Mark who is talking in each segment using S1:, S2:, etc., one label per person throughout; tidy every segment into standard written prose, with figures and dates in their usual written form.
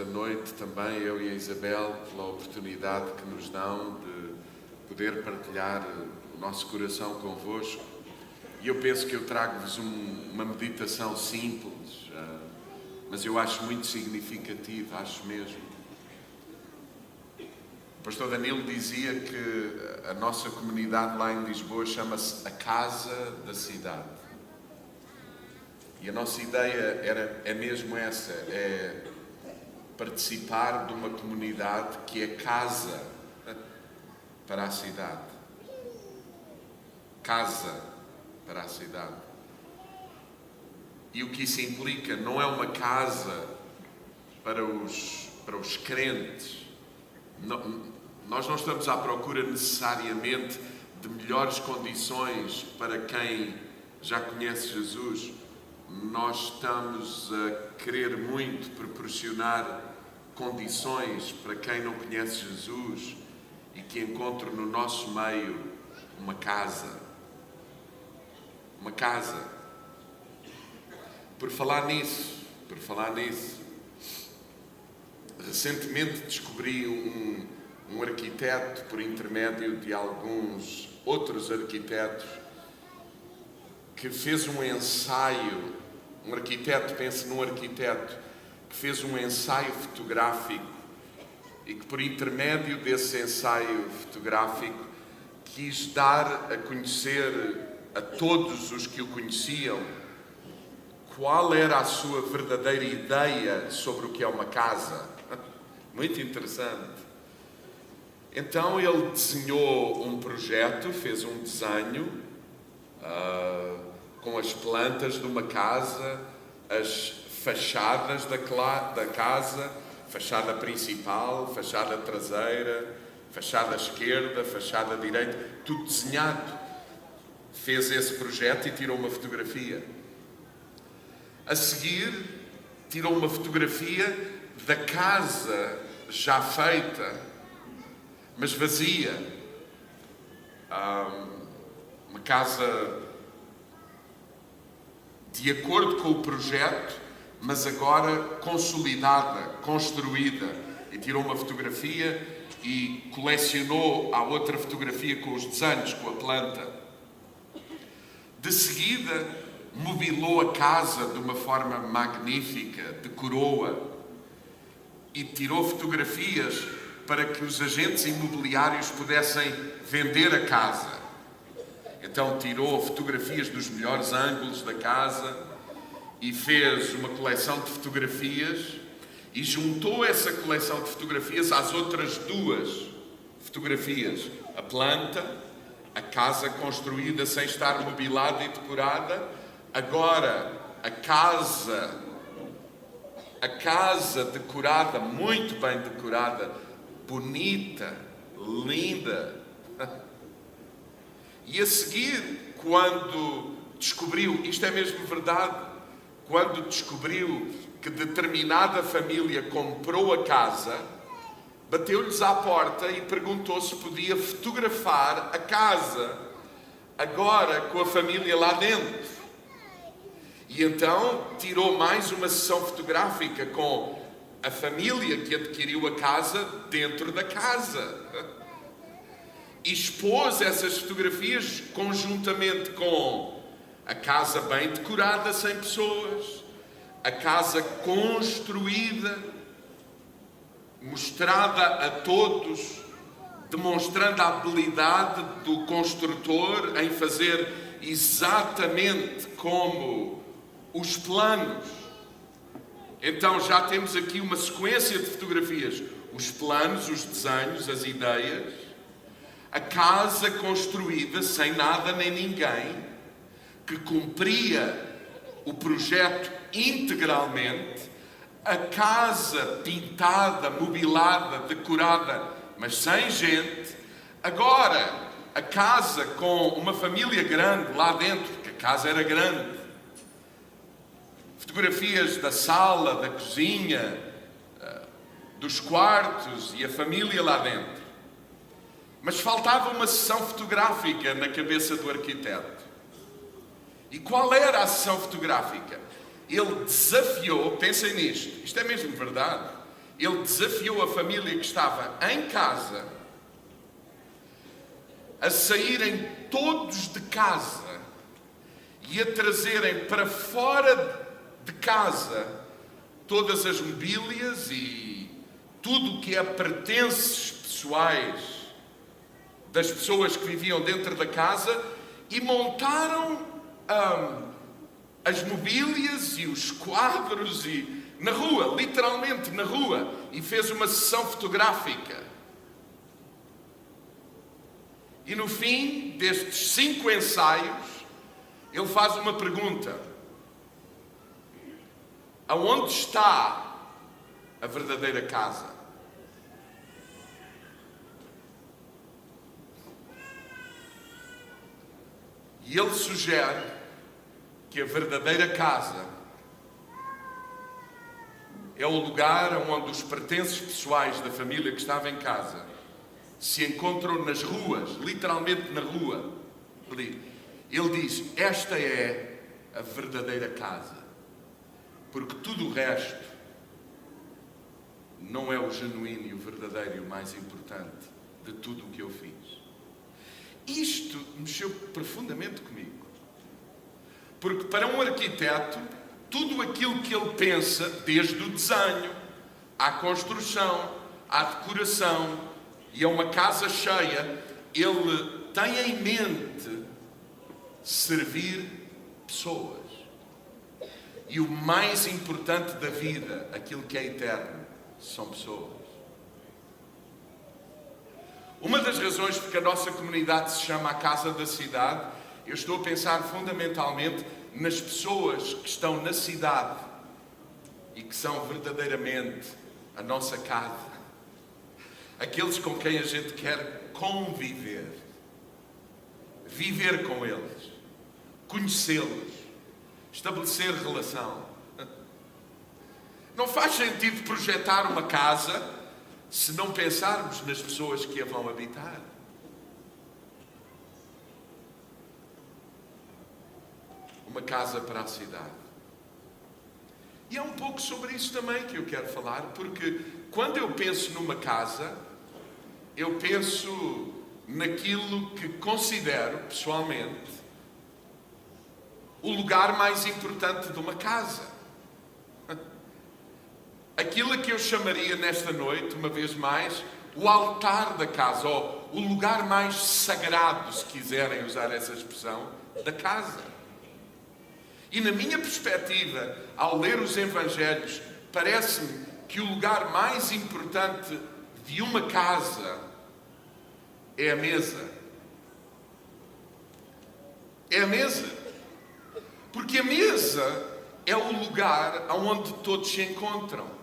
S1: esta noite também, eu e a Isabel, pela oportunidade que nos dão de poder partilhar o nosso coração convosco. E eu penso que eu trago-vos uma meditação simples, mas eu acho muito significativa, acho mesmo. O pastor Danilo dizia que a nossa comunidade lá em Lisboa chama-se a Casa da Cidade. E a nossa ideia é mesmo essa, é participar de uma comunidade que é casa para a cidade. Casa para a cidade. E o que isso implica não é uma casa para os crentes. Nós não estamos à procura necessariamente de melhores condições para quem já conhece Jesus. Nós estamos a querer muito proporcionar condições para quem não conhece Jesus e que encontre no nosso meio uma casa. Uma casa. Por falar nisso, recentemente descobri um arquiteto, por intermédio de alguns outros arquitetos, que fez um ensaio. Um arquiteto, pense num arquiteto que fez um ensaio fotográfico e que, por intermédio desse ensaio fotográfico, quis dar a conhecer a todos os que o conheciam qual era a sua verdadeira ideia sobre o que é uma casa. Muito interessante. Então ele desenhou um projeto, fez um desenho com as plantas de uma casa, as fachadas da casa, fachada principal, fachada traseira, fachada esquerda, fachada direita, tudo desenhado. Fez esse projeto e tirou uma fotografia. A seguir, tirou uma fotografia da casa já feita, mas vazia. Uma casa de acordo com o projeto, mas agora consolidada, construída. E tirou uma fotografia e colecionou a outra fotografia com os desenhos, com a planta. De seguida, mobilou a casa de uma forma magnífica, decorou-a e tirou fotografias para que os agentes imobiliários pudessem vender a casa. Então tirou fotografias dos melhores ângulos da casa e fez uma coleção de fotografias e juntou essa coleção de fotografias às outras duas fotografias. A planta, a casa construída sem estar mobilada e decorada, agora a casa decorada, muito bem decorada, bonita, linda. E a seguir, quando descobriu, isto é mesmo verdade, quando descobriu que determinada família comprou a casa, bateu-lhes à porta e perguntou se podia fotografar a casa, agora com a família lá dentro. E então tirou mais uma sessão fotográfica com a família que adquiriu a casa dentro da casa. Expôs essas fotografias conjuntamente com a casa bem decorada, sem pessoas, a casa construída, mostrada a todos, demonstrando a habilidade do construtor em fazer exatamente como os planos. Então já temos aqui uma sequência de fotografias, os planos, os desenhos, as ideias, a casa construída sem nada nem ninguém, que cumpria o projeto integralmente, a casa pintada, mobilada, decorada, mas sem gente. Agora, a casa com uma família grande lá dentro, porque a casa era grande. Fotografias da sala, da cozinha, dos quartos e a família lá dentro. Mas faltava uma sessão fotográfica na cabeça do arquiteto. E qual era a sessão fotográfica? Ele desafiou, pensem nisto, isto é mesmo verdade, ele desafiou a família que estava em casa a saírem todos de casa e a trazerem para fora de casa todas as mobílias e tudo o que é pertences pessoais das pessoas que viviam dentro da casa e montaram as mobílias e os quadros e na rua, literalmente na rua, e fez uma sessão fotográfica. E no fim destes 5 ensaios, ele faz uma pergunta: aonde está a verdadeira casa? E ele sugere que a verdadeira casa é o lugar onde os pertences pessoais da família que estava em casa se encontram nas ruas, literalmente na rua. Ele diz: esta é a verdadeira casa, porque tudo o resto não é o genuíno e o verdadeiro e o mais importante de tudo o que eu fiz. Isto mexeu profundamente comigo, porque para um arquiteto, tudo aquilo que ele pensa, desde o desenho, à construção, à decoração e a uma casa cheia, ele tem em mente servir pessoas. E o mais importante da vida, aquilo que é eterno, são pessoas. Uma das razões porque a nossa comunidade se chama a Casa da Cidade, eu estou a pensar fundamentalmente nas pessoas que estão na cidade e que são verdadeiramente a nossa casa. Aqueles com quem a gente quer conviver, viver com eles, conhecê-los, estabelecer relação. Não faz sentido projetar uma casa se não pensarmos nas pessoas que a vão habitar. Uma casa para a cidade. E é um pouco sobre isso também que eu quero falar, porque quando eu penso numa casa, eu penso naquilo que considero, pessoalmente, o lugar mais importante de uma casa. Aquilo que eu chamaria nesta noite, uma vez mais, o altar da casa, ou o lugar mais sagrado, se quiserem usar essa expressão, da casa. E na minha perspectiva, ao ler os Evangelhos, parece-me que o lugar mais importante de uma casa é a mesa. É a mesa. Porque a mesa é o lugar onde todos se encontram.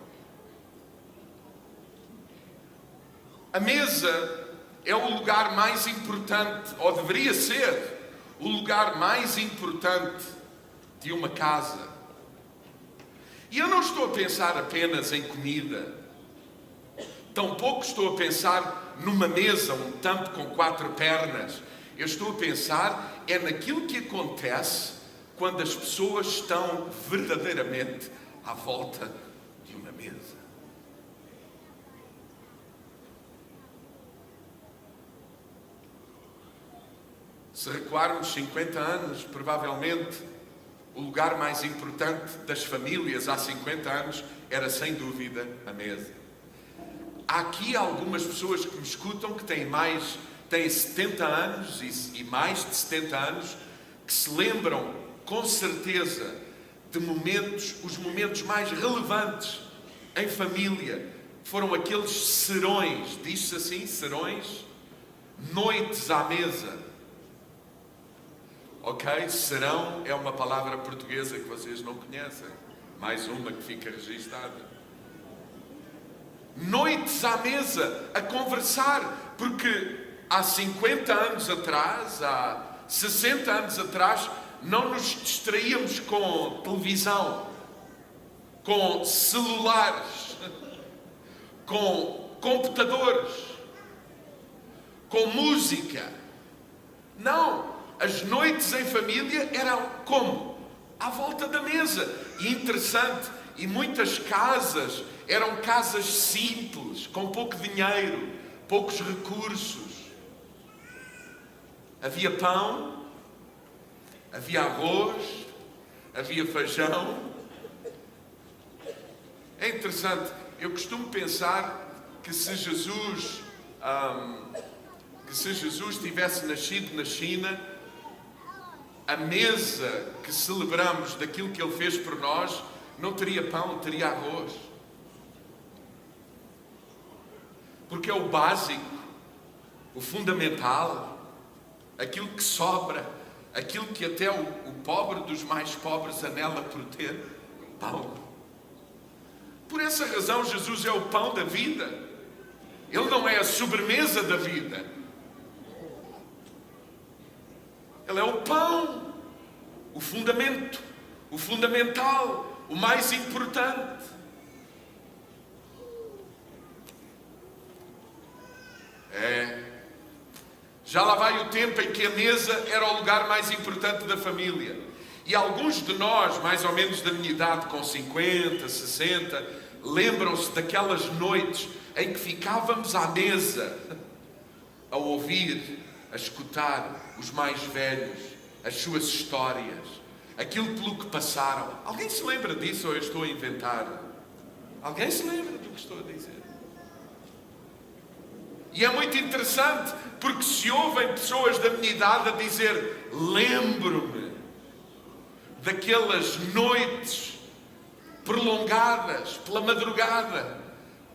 S1: A mesa é o lugar mais importante, ou deveria ser o lugar mais importante de uma casa. E eu não estou a pensar apenas em comida. Tampouco estou a pensar numa mesa, um tampo com 4 pernas. Eu estou a pensar naquilo que acontece quando as pessoas estão verdadeiramente à volta de uma mesa. Se recuarmos 50 anos, provavelmente o lugar mais importante das famílias há 50 anos era, sem dúvida, a mesa. Há aqui algumas pessoas que me escutam que têm 70 anos e mais de 70 anos, que se lembram com certeza de os momentos mais relevantes em família. Foram aqueles serões, diz-se assim, serões, noites à mesa. Ok? Serão é uma palavra portuguesa que vocês não conhecem. Mais uma que fica registada. Noites à mesa, a conversar, porque há 50 anos atrás, há 60 anos atrás, não nos distraíamos com televisão, com celulares, com computadores, com música. Não! As noites em família eram como? À volta da mesa. E interessante, e muitas casas Eram casas simples, com pouco dinheiro, poucos recursos. Havia pão, havia arroz, havia feijão. É interessante, eu costumo pensar que se Jesus tivesse nascido na China, a mesa que celebramos daquilo que Ele fez por nós não teria pão, teria arroz. Porque é o básico, o fundamental, aquilo que sobra, aquilo que até o pobre dos mais pobres anela por ter, pão. Por essa razão, Jesus é o pão da vida. Ele não é a sobremesa da vida. Ele é o pão, o fundamento, o fundamental, o mais importante. Já lá vai o tempo em que a mesa era o lugar mais importante da família. E alguns de nós, mais ou menos da minha idade, com 50, 60, lembram-se daquelas noites em que ficávamos à mesa a ouvir, a escutar os mais velhos, as suas histórias, aquilo pelo que passaram. Alguém se lembra disso ou eu estou a inventar? Alguém se lembra do que estou a dizer? E é muito interessante, porque se ouvem pessoas da minha idade a dizer: lembro-me daquelas noites prolongadas pela madrugada,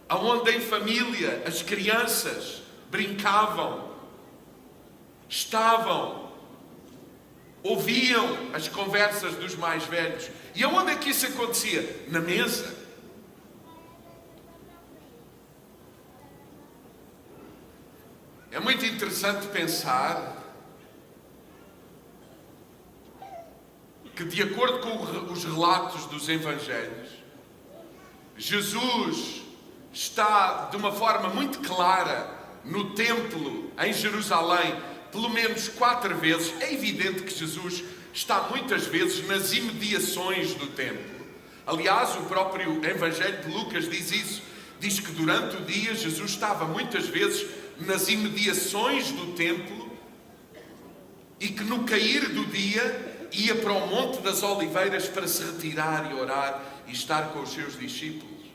S1: aonde em família as crianças brincavam, estavam, ouviam as conversas dos mais velhos. E aonde é que isso acontecia? Na mesa. É muito interessante pensar que, de acordo com os relatos dos Evangelhos, Jesus está de uma forma muito clara no templo em Jerusalém, pelo menos 4 vezes. É evidente que Jesus está muitas vezes nas imediações do templo. Aliás, o próprio Evangelho de Lucas diz isso. Diz que durante o dia Jesus estava muitas vezes nas imediações do templo e que no cair do dia ia para o Monte das Oliveiras para se retirar e orar e estar com os seus discípulos.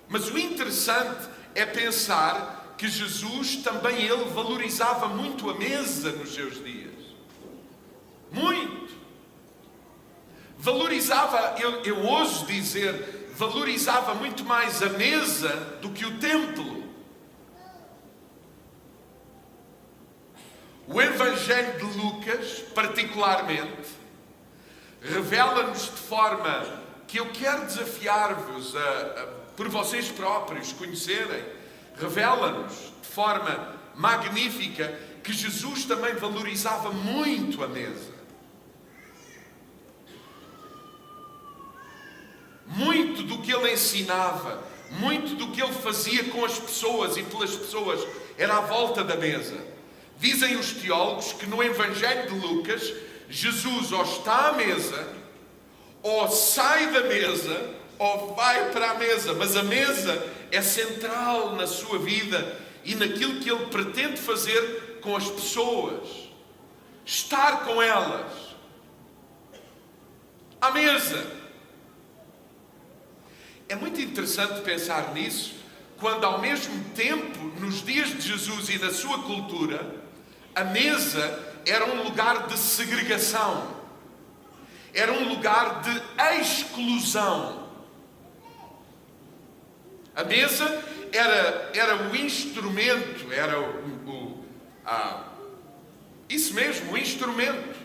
S1: Mas o interessante é pensar que Jesus também ele valorizava muito a mesa nos seus dias. Muito. Valorizava, eu ouso dizer, valorizava muito mais a mesa do que o templo. O Evangelho de Lucas, particularmente, revela-nos de forma que eu quero desafiar-vos por vocês próprios conhecerem, revela-nos de forma magnífica que Jesus também valorizava muito a mesa. Muito do que ele ensinava, muito do que ele fazia com as pessoas e pelas pessoas era à volta da mesa. Dizem os teólogos que no Evangelho de Lucas, Jesus ou está à mesa, ou sai da mesa, ou vai para a mesa. Mas a mesa é central na sua vida e naquilo que ele pretende fazer com as pessoas. Estar com elas. À mesa. É muito interessante pensar nisso, quando ao mesmo tempo, nos dias de Jesus e na sua cultura, a mesa era um lugar de segregação, era um lugar de exclusão. A mesa era o instrumento, era isso mesmo, o instrumento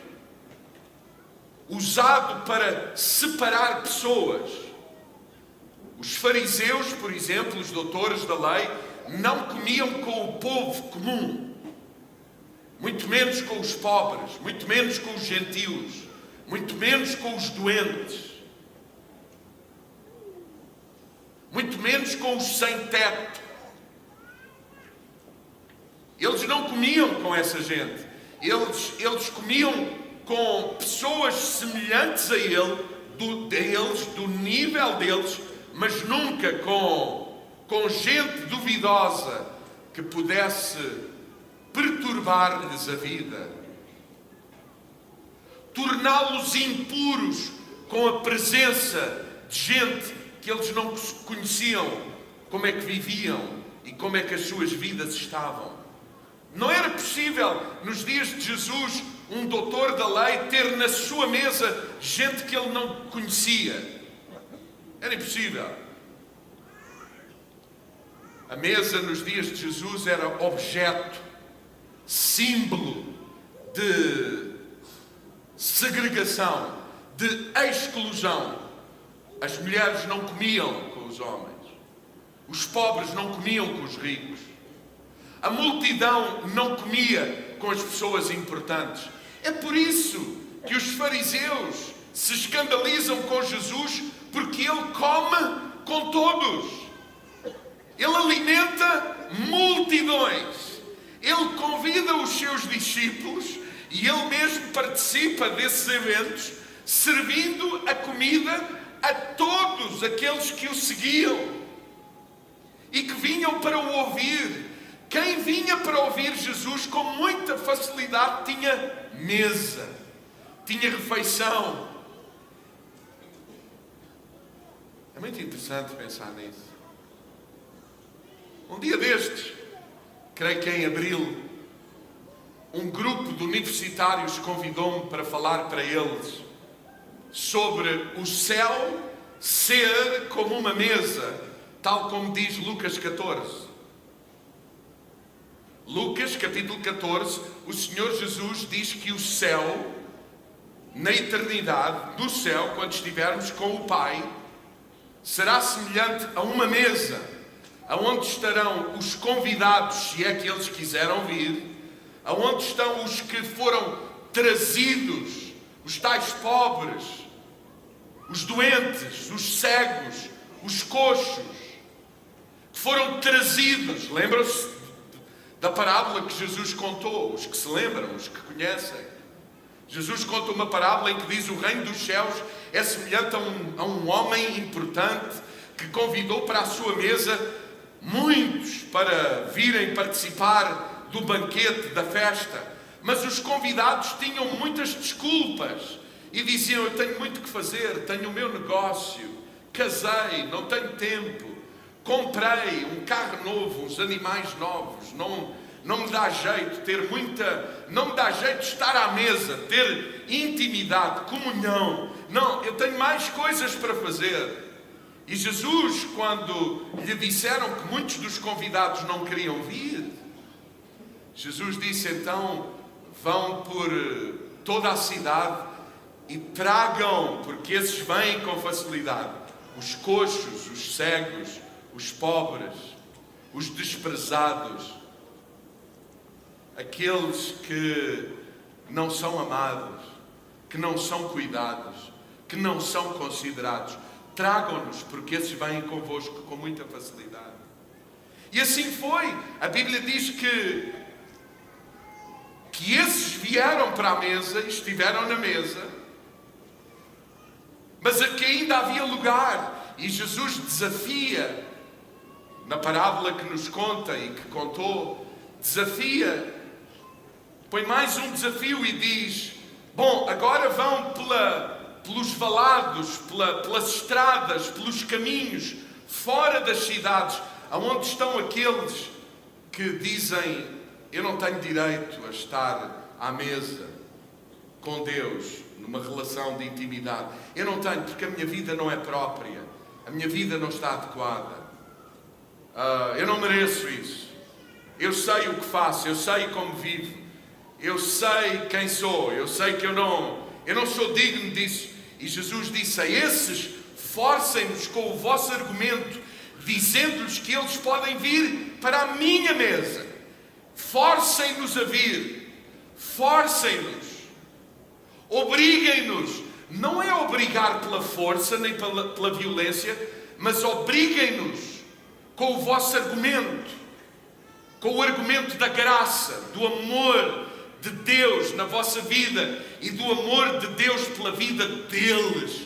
S1: usado para separar pessoas. Os fariseus, por exemplo, os doutores da lei, não comiam com o povo comum. Muito menos com os pobres, muito menos com os gentios, muito menos com os doentes, muito menos com os sem teto. Eles não comiam com essa gente. Eles comiam com pessoas semelhantes a eles, do nível deles, mas nunca com gente duvidosa que pudesse perturbar-lhes a vida, torná-los impuros com a presença de gente que eles não conheciam, como é que viviam e como é que as suas vidas estavam. Não era possível, nos dias de Jesus, um doutor da lei ter na sua mesa gente que ele não conhecia. Era impossível. A mesa nos dias de Jesus era objeto, símbolo de segregação, de exclusão. As mulheres não comiam com os homens. Os pobres não comiam com os ricos. A multidão não comia com as pessoas importantes. É por isso que os fariseus se escandalizam com Jesus, porque ele come com todos. Ele alimenta multidões. Ele convida os seus discípulos e ele mesmo participa desses eventos, servindo a comida a todos aqueles que o seguiam e que vinham para o ouvir. Quem vinha para ouvir Jesus com muita facilidade tinha mesa, tinha refeição. É muito interessante pensar nisso. Um dia destes, creio que em abril, um grupo de universitários convidou-me para falar para eles sobre o céu ser como uma mesa, tal como diz Lucas 14. Lucas, capítulo 14, o Senhor Jesus diz que o céu, na eternidade, do céu, quando estivermos com o Pai, será semelhante a uma mesa, aonde estarão os convidados, se é que eles quiseram vir, aonde estão os que foram trazidos, os tais pobres, os doentes, os cegos, os coxos, que foram trazidos. Lembram-se da parábola que Jesus contou? Os que se lembram, os que conhecem. Jesus conta uma parábola em que diz: o reino dos céus é semelhante a um homem importante que convidou para a sua mesa muitos para virem participar do banquete, da festa. Mas os convidados tinham muitas desculpas e diziam: eu tenho muito que fazer, tenho o meu negócio, casei, não tenho tempo, comprei um carro novo, uns animais novos, não me dá jeito não me dá jeito de estar à mesa, ter intimidade, comunhão. Não, eu tenho mais coisas para fazer. E Jesus, quando lhe disseram que muitos dos convidados não queriam vir, Jesus disse: então vão por toda a cidade e tragam, porque esses vêm com facilidade, os coxos, os cegos, os pobres, os desprezados, aqueles que não são amados, que não são cuidados, que não são considerados. Tragam-nos, porque esses vêm convosco com muita facilidade. E assim foi. A Bíblia diz que esses vieram para a mesa, estiveram na mesa, mas aqui ainda havia lugar. E Jesus desafia, na parábola que nos conta e que contou, desafia, põe mais um desafio e diz: bom, agora vão pelos valados, pelas estradas, pelos caminhos, fora das cidades, aonde estão aqueles que dizem: eu não tenho direito a estar à mesa com Deus, numa relação de intimidade. Eu não tenho, porque a minha vida não é própria, a minha vida não está adequada. Eu não mereço isso. Eu sei o que faço, eu sei como vivo, eu sei quem sou, eu sei que eu não sou digno disso. E Jesus disse a esses: forcem-nos com o vosso argumento, dizendo-lhes que eles podem vir para a minha mesa. Forcem-nos a vir, forcem-nos, obriguem-nos. Não é obrigar pela força nem pela violência, mas obriguem-nos com o vosso argumento, com o argumento da graça, do amor de Deus na vossa vida e do amor de Deus pela vida deles.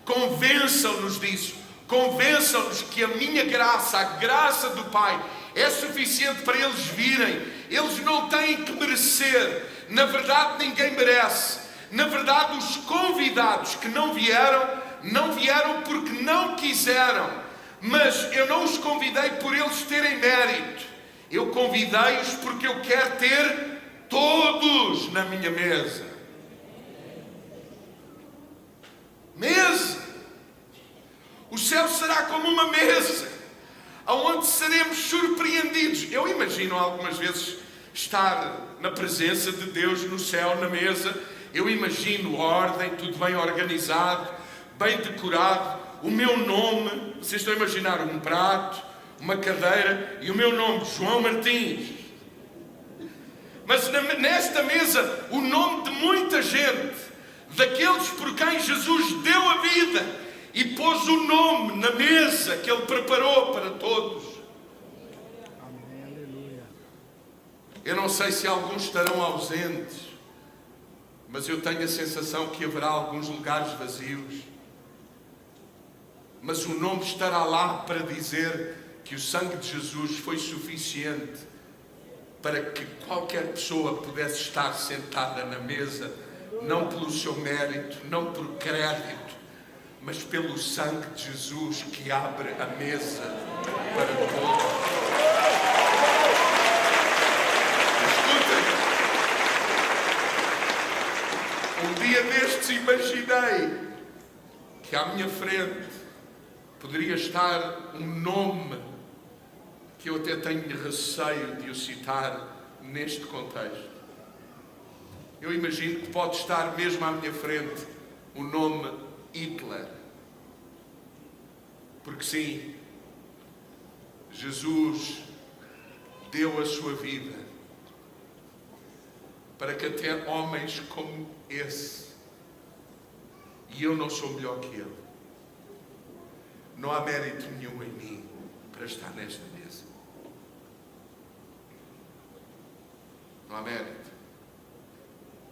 S1: Convençam-nos disso, Convençam-nos que a minha graça, a graça do Pai, é suficiente para eles virem. Eles não têm que merecer. Na verdade, ninguém merece. Na verdade, os convidados que não vieram porque não quiseram. Mas eu não os convidei por eles terem mérito. Eu convidei-os porque eu quero ter todos na minha mesa. Mesa. O céu será como uma mesa, onde seremos surpreendidos. Eu imagino algumas vezes estar na presença de Deus no céu, na mesa. Eu imagino ordem, tudo bem organizado, bem decorado. O meu nome, vocês estão a imaginar um prato, uma cadeira e o meu nome, João Martins. Mas nesta mesa, o nome de muita gente, daqueles por quem Jesus deu a vida e pôs o nome na mesa que Ele preparou para todos. Eu não sei se alguns estarão ausentes, mas eu tenho a sensação que haverá alguns lugares vazios. Mas o nome estará lá para dizer que o sangue de Jesus foi suficiente para que qualquer pessoa pudesse estar sentada na mesa, não pelo seu mérito, não por crédito, mas pelo sangue de Jesus que abre a mesa para todos. Escutem, um dia destes imaginei que à minha frente poderia estar um nome que eu até tenho receio de o citar neste contexto. Eu imagino que pode estar mesmo à minha frente o nome Hitler. Porque sim, Jesus deu a sua vida para que até homens como esse, e eu não sou melhor que ele, não há mérito nenhum em mim para estar nesta mesa. Não há mérito.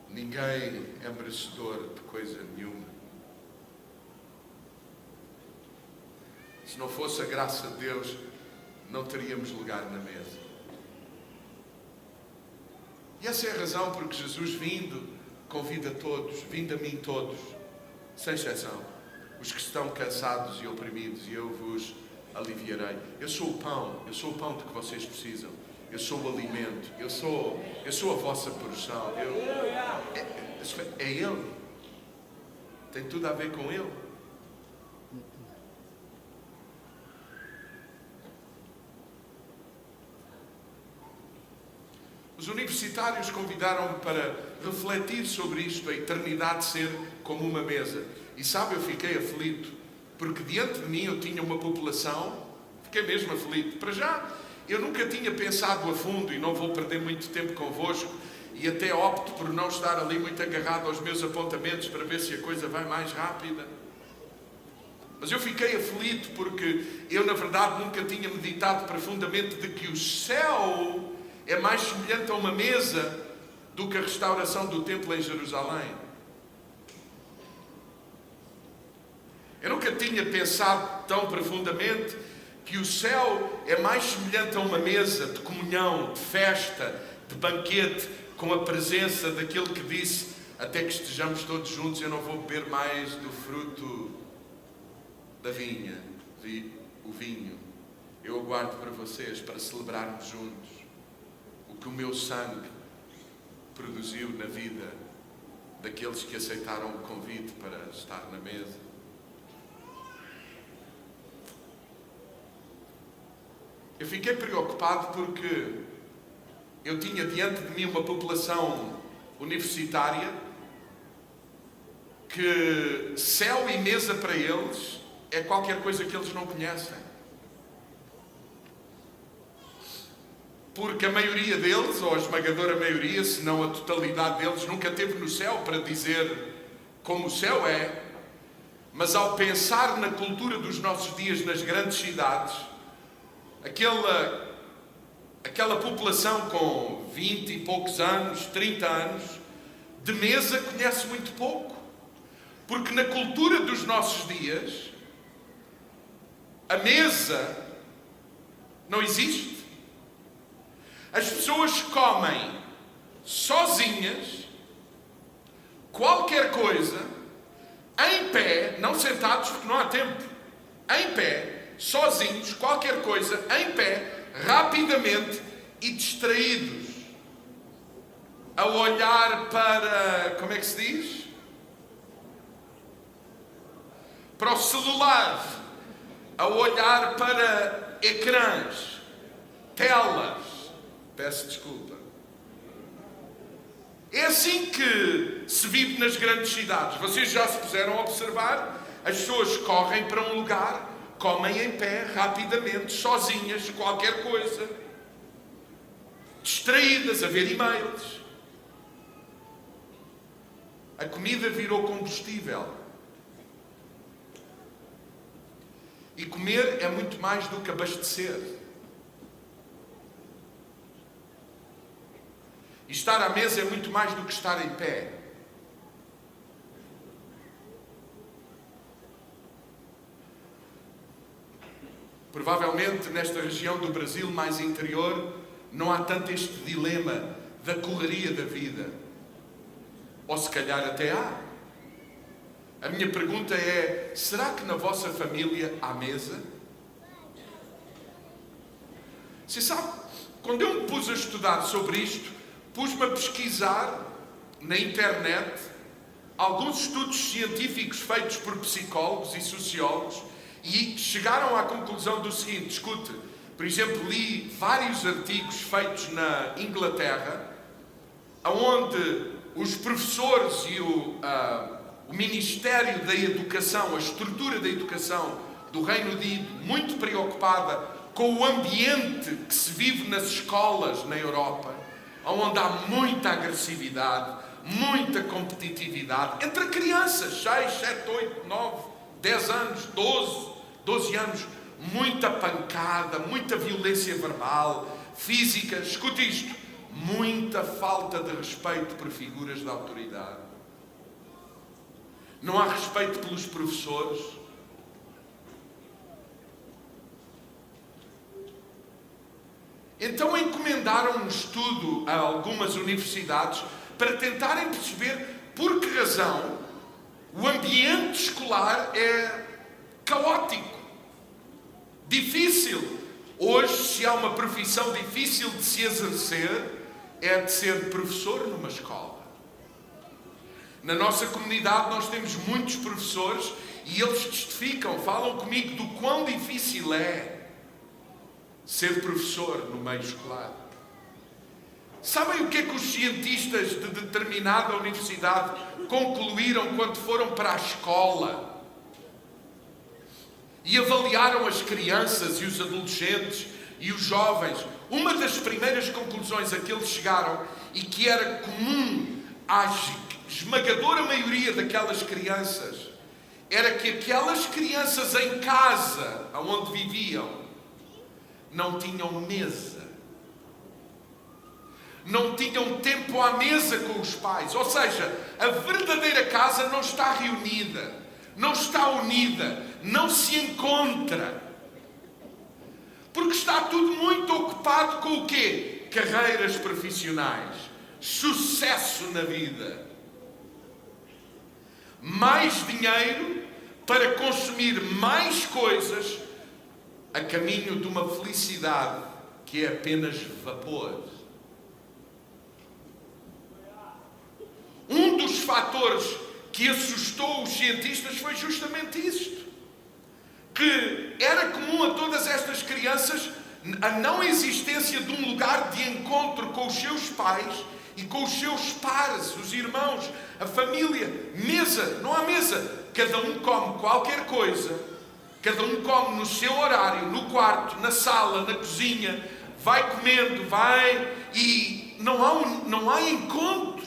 S1: Ninguém é merecedor de coisa nenhuma. Se não fosse a graça de Deus, não teríamos lugar na mesa. E essa é a razão porque Jesus, vindo, convida todos, vindo a mim todos, sem exceção, os que estão cansados e oprimidos, e eu vos aliviarei. Eu sou o pão de que vocês precisam. Eu sou o alimento, eu sou a vossa porção. É Ele. Tem tudo a ver com Ele. Os universitários convidaram-me para refletir sobre isto, a eternidade ser como uma mesa. E sabe, eu fiquei aflito, porque diante de mim eu tinha uma população, fiquei mesmo aflito. Para já, eu nunca tinha pensado a fundo, e não vou perder muito tempo convosco, e até opto por não estar ali muito agarrado aos meus apontamentos para ver se a coisa vai mais rápida. Mas eu fiquei aflito porque eu, na verdade, nunca tinha meditado profundamente de que o céu é mais semelhante a uma mesa do que a restauração do templo em Jerusalém. Eu nunca tinha pensado tão profundamente que o céu é mais semelhante a uma mesa de comunhão, de festa, de banquete, com a presença daquele que disse: até que estejamos todos juntos, eu não vou beber mais do fruto da vinha, o vinho. Eu aguardo para vocês, para celebrarmos juntos o que o meu sangue produziu na vida daqueles que aceitaram o convite para estar na mesa. Eu fiquei preocupado porque eu tinha diante de mim uma população universitária que céu e mesa para eles é qualquer coisa que eles não conhecem. Porque a maioria deles, ou a esmagadora maioria, se não a totalidade deles, nunca esteve no céu para dizer como o céu é. Mas ao pensar na cultura dos nossos dias nas grandes cidades, aquela população com 20 e poucos anos, 30 anos, de mesa conhece muito pouco. Porque na cultura dos nossos dias, A mesa não existe. As pessoas comem sozinhas qualquer coisa, em pé, não sentados porque não há tempo, em pé, sozinhos, qualquer coisa, em pé, rapidamente e distraídos, a olhar para, como é que se diz? Para o celular, a olhar para ecrãs, telas. Peço desculpa. É assim que se vive nas grandes cidades. Vocês já se puseram a observar? As pessoas correm para um lugar, comem em pé, rapidamente, sozinhas, qualquer coisa, distraídas, a ver e-mails. A comida virou combustível. E comer é muito mais do que abastecer. E estar à mesa é muito mais do que estar em pé. Provavelmente nesta região do Brasil mais interior não há tanto este dilema da correria da vida. Ou se calhar até há. A minha pergunta é: será que na vossa família há mesa? Você sabe, quando eu me pus a estudar sobre isto, pus-me a pesquisar na internet alguns estudos científicos feitos por psicólogos e sociólogos e chegaram à conclusão do seguinte: escute, por exemplo, li vários artigos feitos na Inglaterra, onde os professores e o Ministério da Educação, a estrutura da educação do Reino Unido, muito preocupada com o ambiente que se vive nas escolas na Europa, onde há muita agressividade, muita competitividade entre crianças, 6, 7, 8, 9, 10 anos, 12 anos, muita pancada, muita violência verbal, física, escute isto, muita falta de respeito por figuras de autoridade. Não há respeito pelos professores. Então encomendaram um estudo a algumas universidades para tentarem perceber por que razão o ambiente escolar é caótico, difícil. Hoje, se há uma profissão difícil de se exercer, é de ser professor numa escola. Na nossa comunidade nós temos muitos professores e eles testificam, falam comigo do quão difícil é ser professor no meio escolar. Sabem o que é que os cientistas de determinada universidade concluíram quando foram para a escola e avaliaram as crianças e os adolescentes e os jovens? Uma das primeiras conclusões a que eles chegaram, e que era comum à esmagadora maioria daquelas crianças, era que aquelas crianças em casa, onde viviam, não tinham mesa. Não tinham tempo à mesa com os pais. Ou seja, a verdadeira casa não está reunida, não está unida, não se encontra. Porque está tudo muito ocupado com o quê? Carreiras profissionais, sucesso na vida, mais dinheiro para consumir mais coisas a caminho de uma felicidade que é apenas vapor. Um dos fatores que assustou os cientistas foi justamente isto, que era comum a todas estas crianças a não existência de um lugar de encontro com os seus pais e com os seus pares, os irmãos, a família. Mesa, não há mesa. Cada um come qualquer coisa, cada um come no seu horário, no quarto, na sala, na cozinha, vai comendo, vai, e não há encontro.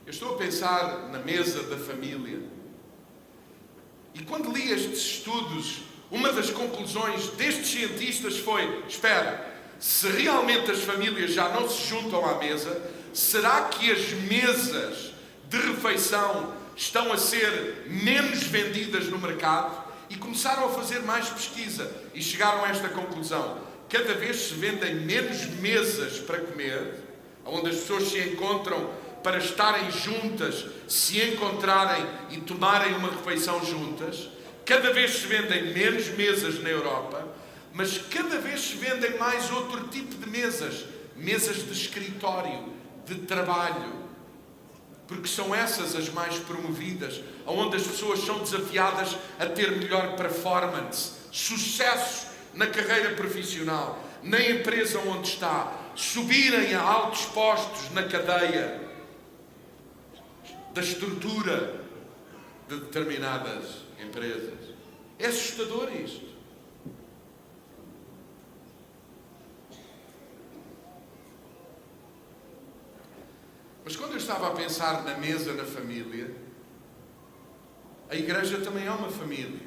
S1: Eu estou a pensar na mesa da família. E quando li estes estudos, uma das conclusões destes cientistas foi: espera, se realmente as famílias já não se juntam à mesa, será que as mesas de refeição estão a ser menos vendidas no mercado? E começaram a fazer mais pesquisa e chegaram a esta conclusão: cada vez se vendem menos mesas para comer, onde as pessoas se encontram para estarem juntas, se encontrarem e tomarem uma refeição juntas. Cada vez se vendem menos mesas na Europa, mas cada vez se vendem mais outro tipo de mesas, mesas de escritório, de trabalho, porque são essas as mais promovidas, onde as pessoas são desafiadas a ter melhor performance, sucesso na carreira profissional, na empresa onde está, subirem a altos postos na cadeia da estrutura de determinadas empresas. É assustador isto. Mas quando eu estava a pensar na mesa, na família, a igreja também é uma família.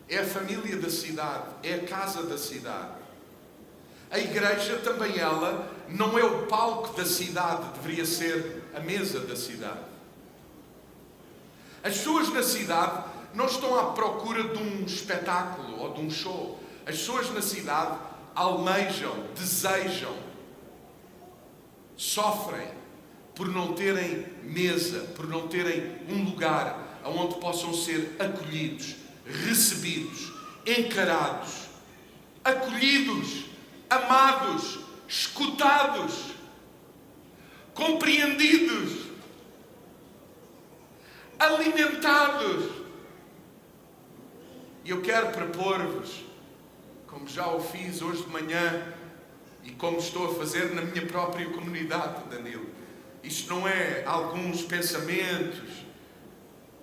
S1: É a família da cidade, é a casa da cidade. A igreja também ela não é o palco da cidade, deveria ser a mesa da cidade. As pessoas na cidade não estão à procura de um espetáculo ou de um show. As pessoas na cidade almejam, desejam, sofrem por não terem mesa, por não terem um lugar onde possam ser acolhidos, recebidos, encarados, acolhidos, amados, escutados, compreendidos, alimentados. E eu quero propor-vos, como já o fiz hoje de manhã e como estou a fazer na minha própria comunidade, Danilo. Isto não é alguns pensamentos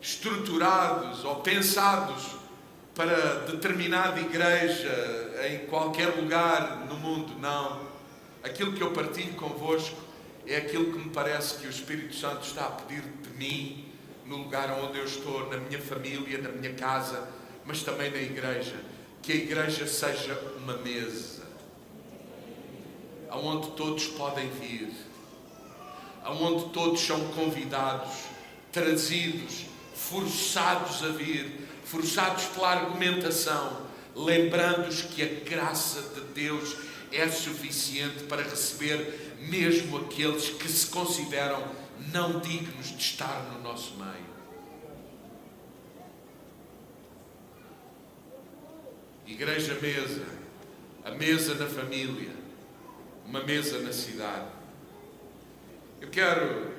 S1: estruturados ou pensados para determinada igreja em qualquer lugar no mundo, não. Aquilo que eu partilho convosco é aquilo que me parece que o Espírito Santo está a pedir de mim, no lugar onde eu estou, na minha família, na minha casa, mas também na igreja. Que a igreja seja uma mesa, aonde todos podem vir, aonde todos são convidados, trazidos, forçados a vir, forçados pela argumentação, lembrando-os que a graça de Deus é suficiente para receber mesmo aqueles que se consideram não dignos de estar no nosso meio. Igreja mesa, a mesa na família, uma mesa na cidade. Eu quero,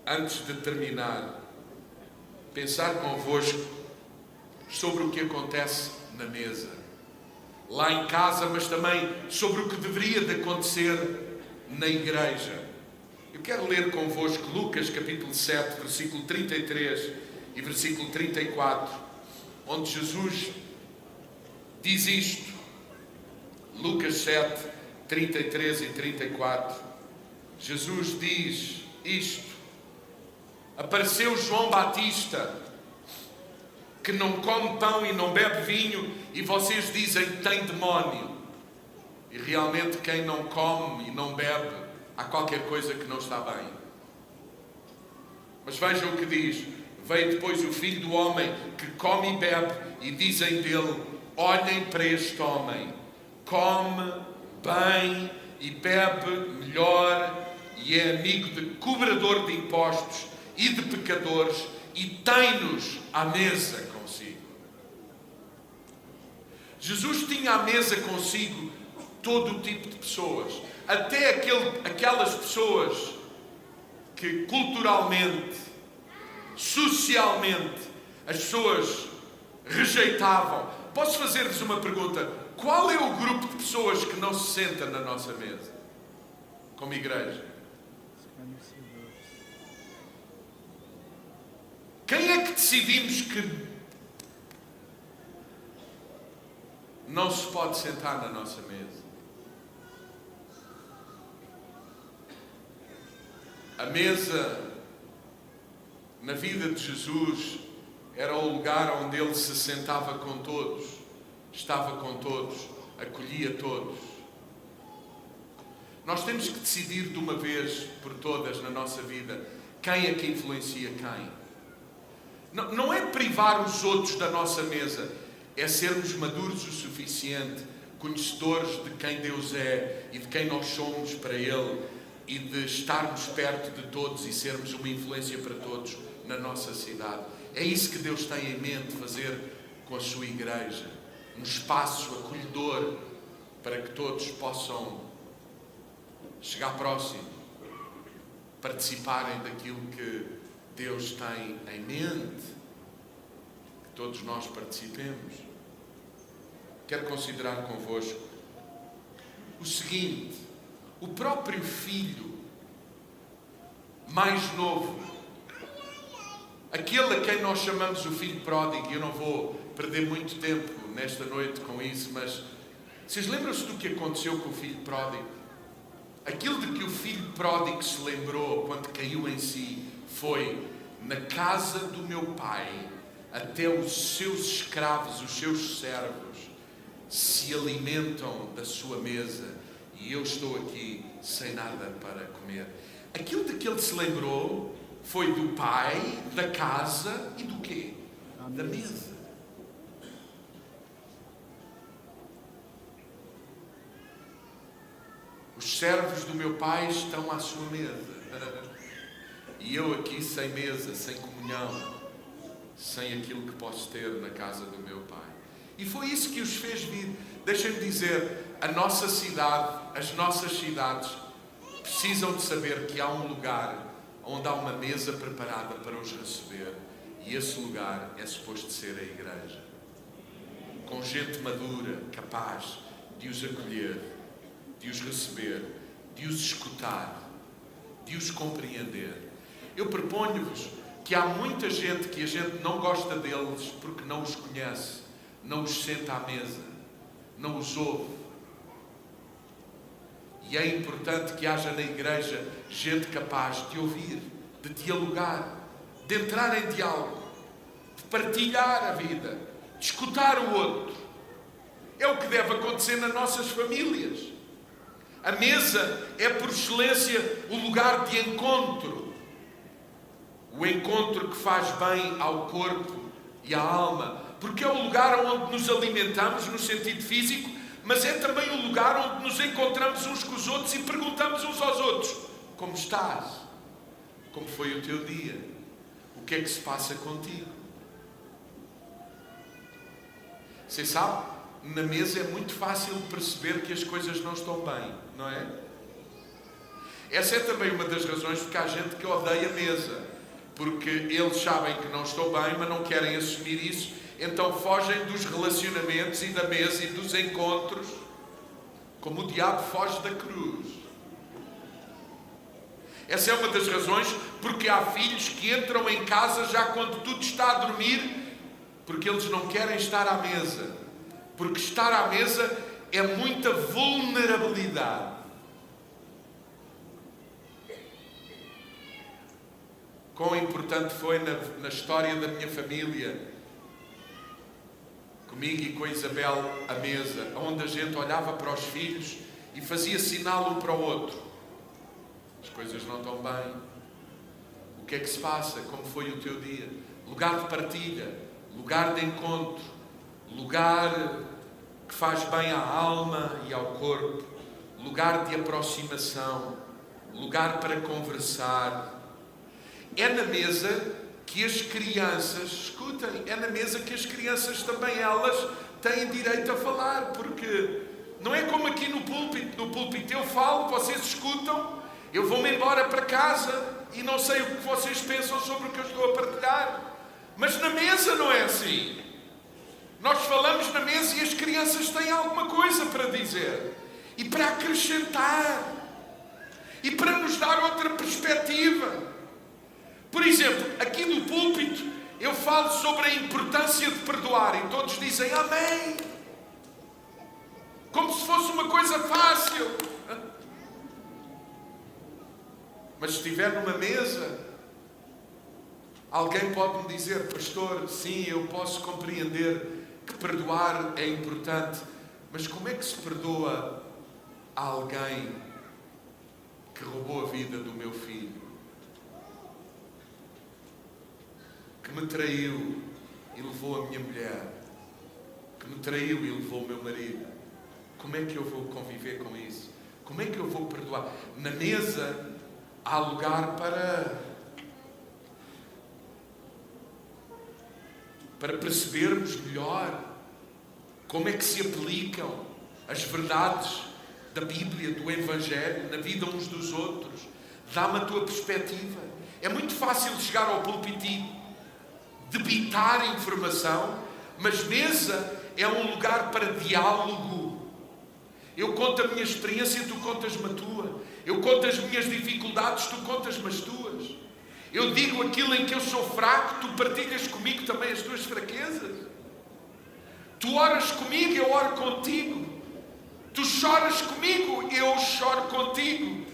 S1: antes de terminar, pensar convosco sobre o que acontece na mesa, lá em casa, mas também sobre o que deveria de acontecer na igreja. Eu quero ler convosco Lucas capítulo 7, versículo 33 e versículo 34, onde Jesus diz isto. Lucas 7, 33 e 34. Jesus diz isto: apareceu João Batista, que não come pão e não bebe vinho, e vocês dizem que tem demónio. E realmente quem não come e não bebe, há qualquer coisa que não está bem. Mas vejam o que diz: veio depois o Filho do Homem, que come e bebe, e dizem dele: olhem para este homem, come bem e bebe melhor, e é amigo de cobrador de impostos e de pecadores, e tem-nos à mesa consigo. Jesus tinha à mesa consigo todo o tipo de pessoas, até aquelas pessoas que culturalmente, socialmente, as pessoas rejeitavam. Posso fazer-vos uma pergunta? Qual é o grupo de pessoas que não se senta na nossa mesa, como igreja? Quem é que decidimos que não se pode sentar na nossa mesa? A mesa, na vida de Jesus, era o lugar onde Ele se sentava com todos, estava com todos, acolhia todos. Nós temos que decidir de uma vez por todas na nossa vida quem é que influencia quem. Não é privar os outros da nossa mesa, é sermos maduros o suficiente, conhecedores de quem Deus é e de quem nós somos para Ele, e de estarmos perto de todos e sermos uma influência para todos na nossa cidade. É isso que Deus tem em mente fazer com a sua igreja, um espaço acolhedor para que todos possam chegar próximo, participarem daquilo que Deus tem em mente, que todos nós participemos. Quero considerar convosco o seguinte: o próprio filho mais novo, aquele a quem nós chamamos o filho pródigo, e eu não vou perder muito tempo nesta noite com isso, mas vocês lembram-se do que aconteceu com o filho pródigo? Aquilo de que o filho pródigo se lembrou quando caiu em si foi: na casa do meu pai, até os seus escravos, os seus servos, se alimentam da sua mesa e eu estou aqui sem nada para comer. Aquilo de que ele se lembrou foi do pai, da casa e do quê? Da mesa. Os servos do meu pai estão à sua mesa. E eu aqui sem mesa, sem comunhão, sem aquilo que posso ter na casa do meu pai. E foi isso que os fez vir. Deixem-me dizer, a nossa cidade, as nossas cidades precisam de saber que há um lugar onde há uma mesa preparada para os receber. E esse lugar é suposto ser a igreja. Com gente madura, capaz de os acolher, de os receber, de os escutar, de os compreender. Eu proponho-vos que há muita gente que a gente não gosta deles porque não os conhece, não os senta à mesa, não os ouve. E é importante que haja na igreja gente capaz de ouvir, de dialogar, de entrar em diálogo, de partilhar a vida, de escutar o outro. É o que deve acontecer nas nossas famílias. A mesa é, por excelência, o lugar de encontro. O encontro que faz bem ao corpo e à alma. Porque é o lugar onde nos alimentamos, no sentido físico, mas é também o lugar onde nos encontramos uns com os outros e perguntamos uns aos outros: como estás? Como foi o teu dia? O que é que se passa contigo? Você sabe, na mesa é muito fácil perceber que as coisas não estão bem, não é? Essa é também uma das razões porque há gente que odeia a mesa. Porque eles sabem que não estão bem, mas não querem assumir isso, então fogem dos relacionamentos e da mesa e dos encontros, como o diabo foge da cruz. Essa é uma das razões porque há filhos que entram em casa já quando tudo está a dormir, porque eles não querem estar à mesa. Porque estar à mesa é muita vulnerabilidade. Quão importante foi na história da minha família, comigo e com a Isabel, a mesa, onde a gente olhava para os filhos e fazia sinal um para o outro. As coisas não estão bem. O que é que se passa? Como foi o teu dia? Lugar de partilha, lugar de encontro, lugar que faz bem à alma e ao corpo, lugar de aproximação, lugar para conversar. É na mesa que as crianças, escutem, é na mesa que as crianças também elas têm direito a falar, porque não é como aqui no púlpito eu falo, vocês escutam, eu vou-me embora para casa e não sei o que vocês pensam sobre o que eu estou a partilhar. Mas na mesa não é assim. Nós falamos na mesa e as crianças têm alguma coisa para dizer e para acrescentar e para nos dar outra perspectiva. Por exemplo, aqui no púlpito eu falo sobre a importância de perdoar e todos dizem amém, como se fosse uma coisa fácil. Mas se estiver numa mesa, alguém pode me dizer: pastor, sim, eu posso compreender que perdoar é importante, mas como é que se perdoa a alguém que roubou a vida do meu filho, que me traiu e levou a minha mulher, que me traiu e levou o meu marido. Como é que eu vou conviver com isso? Como é que eu vou perdoar? Na mesa há lugar para percebermos melhor como é que se aplicam as verdades da Bíblia, do Evangelho, na vida uns dos outros. Dá-me a tua perspectiva. É muito fácil chegar ao púlpito e debitar informação, mas mesa é um lugar para diálogo. Eu conto a minha experiência, tu contas-me a tua. Eu conto as minhas dificuldades, tu contas-me as tuas. Eu digo aquilo em que eu sou fraco, tu partilhas comigo também as tuas fraquezas. Tu oras comigo, eu oro contigo. Tu choras comigo, eu choro contigo.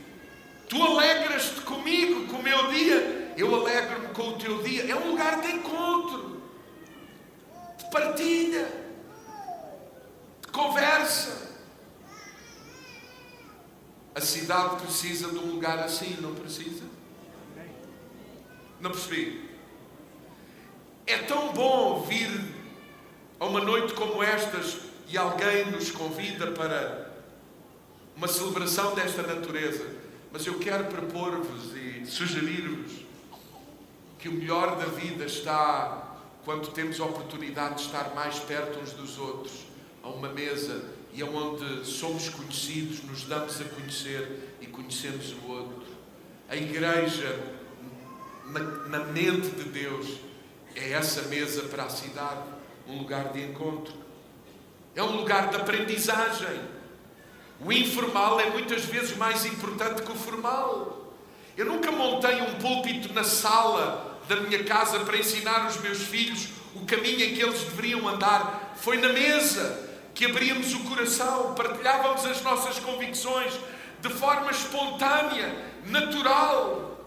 S1: Tu alegras-te comigo com o meu dia, eu alegro-me com o teu dia. É um lugar de encontro, de partilha, de conversa. A cidade precisa de um lugar assim, não precisa? Não percebi. É tão bom vir a uma noite como estas e alguém nos convida para uma celebração desta natureza, mas eu quero propor-vos e sugerir-vos que o melhor da vida está quando temos a oportunidade de estar mais perto uns dos outros, a uma mesa, e onde somos conhecidos, nos damos a conhecer e conhecemos o outro. A igreja, na mente de Deus, é essa mesa para a cidade, um lugar de encontro. É um lugar de aprendizagem. O informal é muitas vezes mais importante que o formal. Eu nunca montei um púlpito na sala da minha casa para ensinar os meus filhos o caminho em que eles deveriam andar. Foi na mesa que abríamos o coração, partilhávamos as nossas convicções de forma espontânea, natural,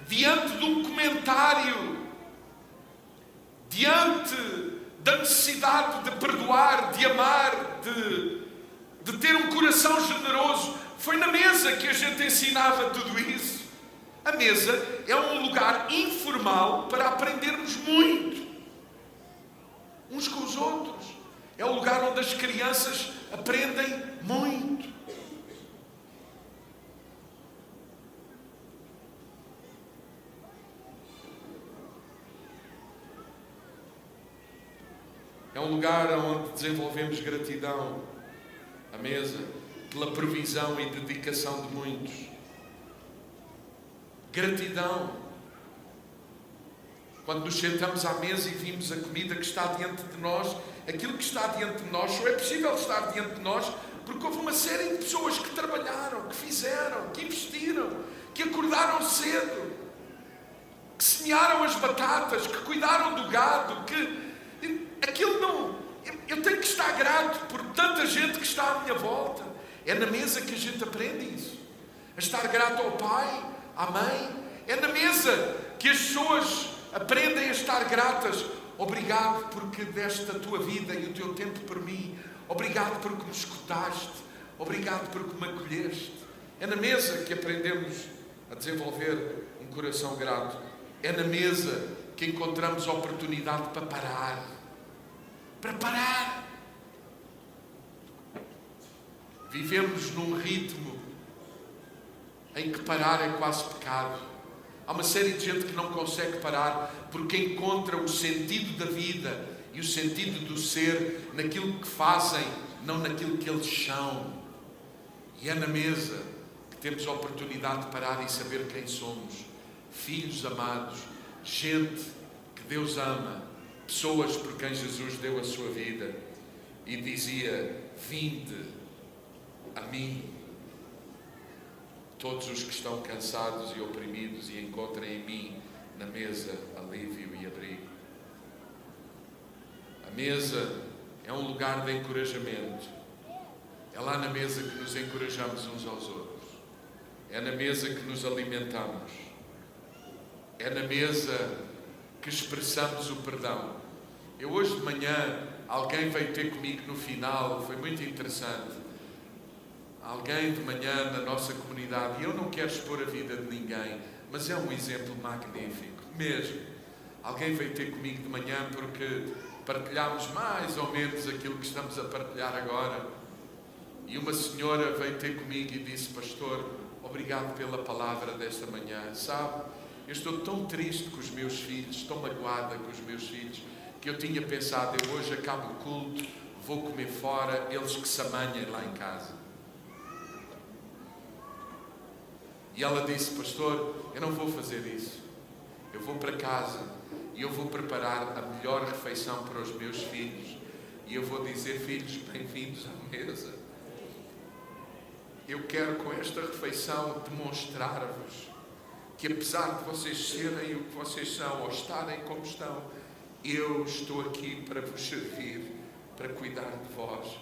S1: diante de um comentário, diante da necessidade de perdoar, de amar, de ter um coração generoso. Foi na mesa que a gente ensinava tudo isso. A mesa é um lugar informal para aprendermos muito uns com os outros. É o lugar onde as crianças aprendem muito. É um lugar onde desenvolvemos gratidão, a mesa, pela provisão e dedicação de muitos. Gratidão. Quando nos sentamos à mesa e vimos a comida que está diante de nós, aquilo que está diante de nós, só é possível estar diante de nós porque houve uma série de pessoas que trabalharam, que fizeram, que investiram, que acordaram cedo, que semearam as batatas, que cuidaram do gado, que aquilo não... Eu tenho que estar grato por tanta gente que está à minha volta. É na mesa que a gente aprende isso. A estar grato ao pai, à mãe. É na mesa que as pessoas aprendem a estar gratas. Obrigado porque deste a tua vida e o teu tempo por mim. Obrigado porque me escutaste. Obrigado porque me acolheste. É na mesa que aprendemos a desenvolver um coração grato. É na mesa que encontramos a oportunidade para parar. Para parar. Vivemos num ritmo em que parar é quase pecado. Há uma série de gente que não consegue parar porque encontra o sentido da vida e o sentido do ser naquilo que fazem, não naquilo que eles são. E é na mesa que temos a oportunidade de parar e saber quem somos. Filhos amados, gente que Deus ama, pessoas por quem Jesus deu a sua vida e dizia: vinde a mim, todos os que estão cansados e oprimidos, e encontrem em mim na mesa alívio e abrigo. A mesa é um lugar de encorajamento. É lá na mesa que nos encorajamos uns aos outros. É na mesa que nos alimentamos. É na mesa que expressamos o perdão. Eu hoje de manhã, alguém veio ter comigo no final, foi muito interessante. Alguém de manhã na nossa comunidade, e eu não quero expor a vida de ninguém, mas é um exemplo magnífico, mesmo. Alguém veio ter comigo de manhã porque partilhámos mais ou menos aquilo que estamos a partilhar agora. E uma senhora veio ter comigo e disse: pastor, obrigado pela palavra desta manhã. Sabe, eu estou tão triste com os meus filhos, tão magoada com os meus filhos, que eu tinha pensado, eu hoje acabo o culto, vou comer fora, eles que se amanhem lá em casa. E ela disse: pastor, eu não vou fazer isso. Eu vou para casa e eu vou preparar a melhor refeição para os meus filhos. E eu vou dizer: filhos, bem-vindos à mesa. Eu quero com esta refeição demonstrar-vos que apesar de vocês serem o que vocês são, ou estarem como estão, eu estou aqui para vos servir, para cuidar de vós.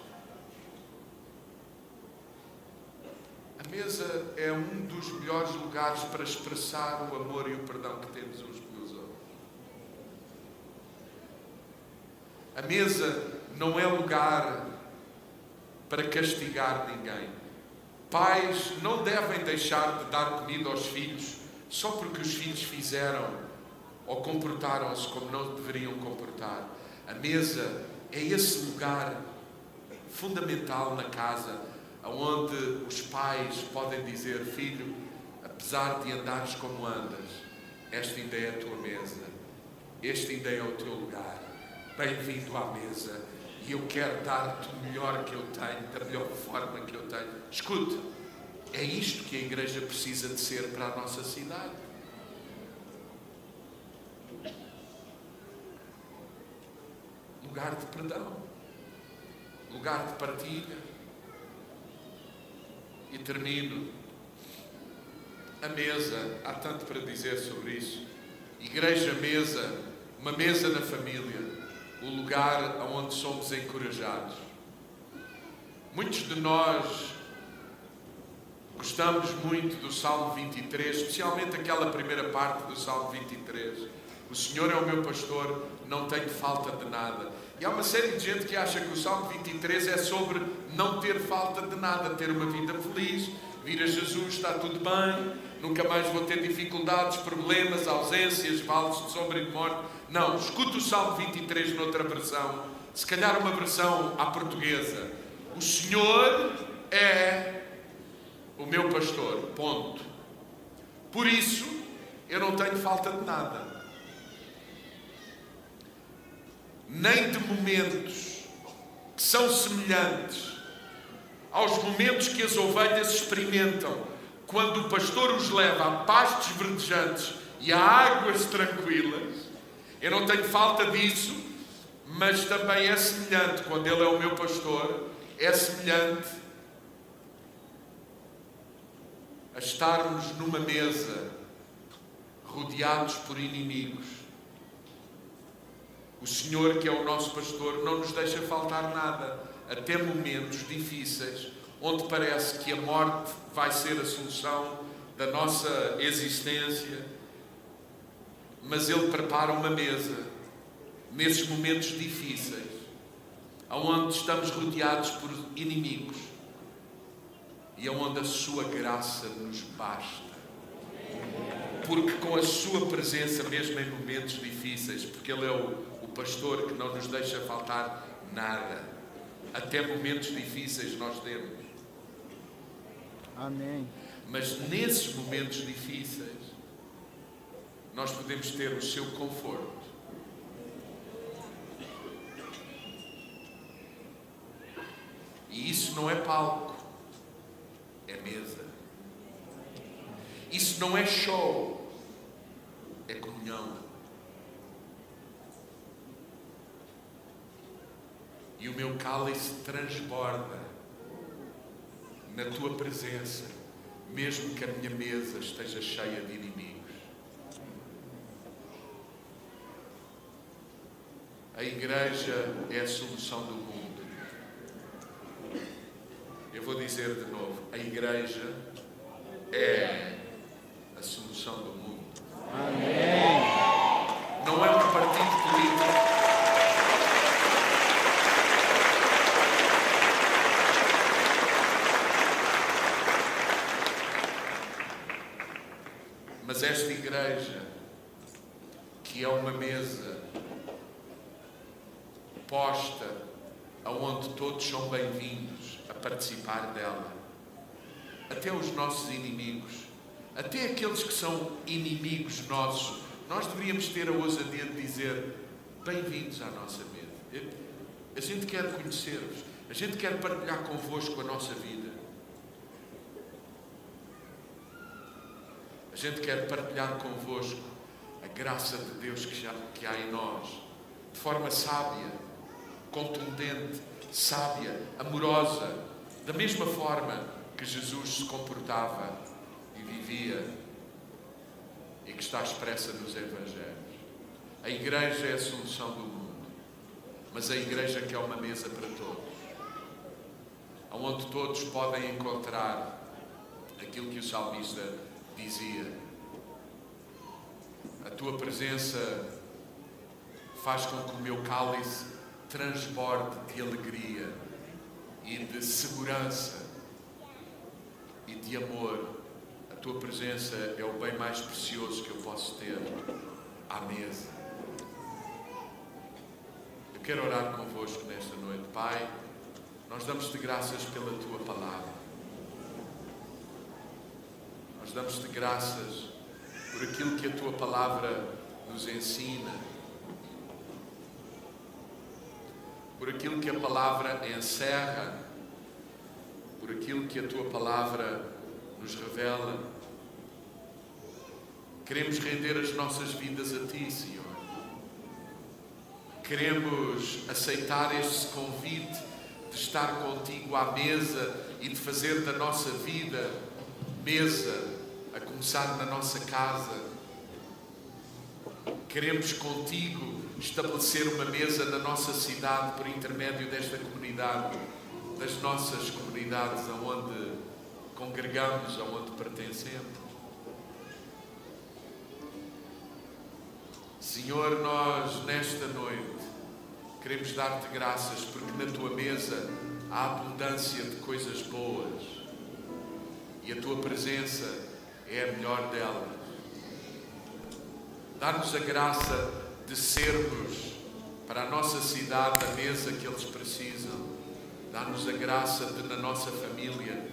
S1: A mesa é um dos melhores lugares para expressar o amor e o perdão que temos uns pelos outros. A mesa não é lugar para castigar ninguém. Pais não devem deixar de dar comida aos filhos só porque os filhos fizeram ou comportaram-se como não deveriam comportar. A mesa é esse lugar fundamental na casa, onde os pais podem dizer: filho, apesar de andares como andas, esta ainda é a tua mesa, este ainda é o teu lugar, bem-vindo à mesa, e eu quero dar-te o melhor que eu tenho, da melhor forma que eu tenho. Escute, é isto que a igreja precisa de ser para a nossa cidade. Lugar de perdão, lugar de partilha. E termino. A mesa, há tanto para dizer sobre isso. Igreja, mesa, uma mesa na família, o lugar onde somos encorajados. Muitos de nós gostamos muito do Salmo 23, especialmente aquela primeira parte do Salmo 23. O Senhor é o meu pastor, não tenho falta de nada. E há uma série de gente que acha que o Salmo 23 é sobre não ter falta de nada, ter uma vida feliz, vir a Jesus, está tudo bem, nunca mais vou ter dificuldades, problemas, ausências, vales de sombra e de morte. Não, escuta o Salmo 23 noutra versão, se calhar uma versão à portuguesa. O Senhor é o meu pastor, ponto. Por isso, eu não tenho falta de nada. Nem de momentos que são semelhantes aos momentos que as ovelhas experimentam quando o pastor os leva a pastos verdejantes e a águas tranquilas. Eu não tenho falta disso, mas também é semelhante, quando Ele é o meu pastor, é semelhante a estarmos numa mesa rodeados por inimigos. O Senhor, que é o nosso pastor, não nos deixa faltar nada, até momentos difíceis, onde parece que a morte vai ser a solução da nossa existência. Mas Ele prepara uma mesa, nesses momentos difíceis, onde estamos rodeados por inimigos, e onde a sua graça nos basta. Porque com a sua presença, mesmo em momentos difíceis, porque Ele é o pastor que não nos deixa faltar nada, até momentos difíceis nós temos.
S2: Amém.
S1: Mas nesses momentos difíceis, nós podemos ter o seu conforto. E isso não é palco, é mesa. Isso não é show, é comunhão. E o meu cálice transborda na tua presença, mesmo que a minha mesa esteja cheia de inimigos. A igreja é a solução do mundo. Eu vou dizer de novo, a igreja é a solução do mundo.
S2: Amém.
S1: Não é um partido político. Mas esta igreja, que é uma mesa posta aonde todos são bem-vindos a participar dela, até os nossos inimigos, até aqueles que são inimigos nossos, nós deveríamos ter a ousadia de dizer: bem-vindos à nossa mesa. A gente quer conhecer-vos, a gente quer partilhar convosco a nossa vida, a gente quer partilhar convosco a graça de Deus que há em nós, de forma sábia, contundente, sábia, amorosa, da mesma forma que Jesus se comportava e vivia e que está expressa nos Evangelhos. A igreja é a solução do mundo, mas a igreja que é uma mesa para todos, onde todos podem encontrar aquilo que o salmista dizia: a tua presença faz com que o meu cálice transborde de alegria e de segurança e de amor. A tua presença é o bem mais precioso que eu posso ter à mesa. Eu quero orar convosco nesta noite. Pai, nós damos-te graças pela tua palavra. Nós damos-te graças por aquilo que a tua palavra nos ensina, por aquilo que a palavra encerra, por aquilo que a tua palavra nos revela. Queremos render as nossas vidas a ti, Senhor. Queremos aceitar este convite de estar contigo à mesa e de fazer da nossa vida mesa, a começar na nossa casa. Queremos contigo estabelecer uma mesa na nossa cidade por intermédio desta comunidade, das nossas comunidades aonde congregamos, aonde pertencemos. Senhor, nós nesta noite queremos dar-te graças porque na tua mesa há abundância de coisas boas e a tua presença é a melhor delas. Dá-nos a graça de sermos para a nossa cidade a mesa que eles precisam. Dá-nos a graça de, na nossa família,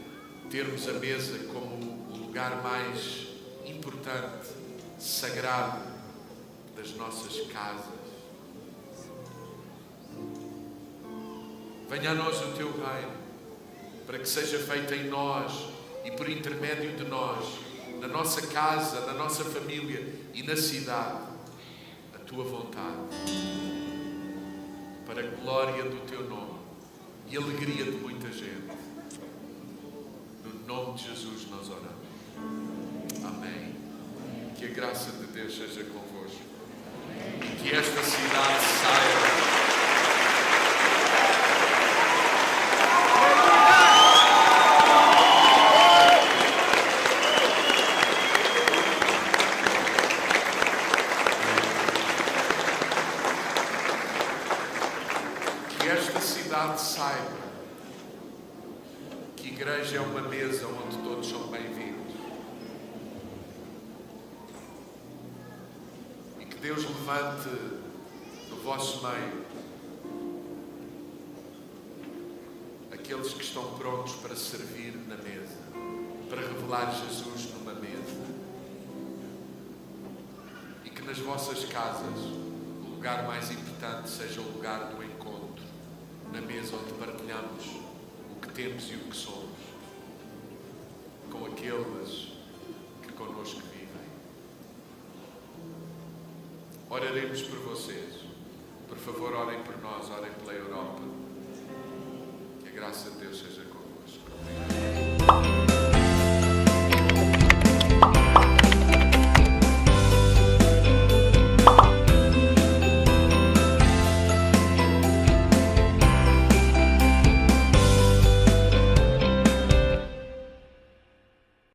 S1: termos a mesa como o lugar mais importante, sagrado das nossas casas. Venha a nós o teu reino, para que seja feito em nós e por intermédio de nós, na nossa casa, na nossa família e na cidade, a tua vontade, para a glória do teu nome e a alegria de muita gente. No nome de Jesus nós oramos. Amém. Que a graça de Deus seja convosco e que esta cidade saiba que a igreja é uma mesa onde todos são bem-vindos e que Deus levante no vosso meio aqueles que estão prontos para servir na mesa, para revelar Jesus numa mesa, e que nas vossas casas o lugar mais importante seja o lugar do encontro, na mesa onde partilhamos o que temos e o que somos com aqueles que connosco vivem. Oraremos por vocês. Por favor, orem por nós, orem pela Europa. Que a graça de Deus seja convosco.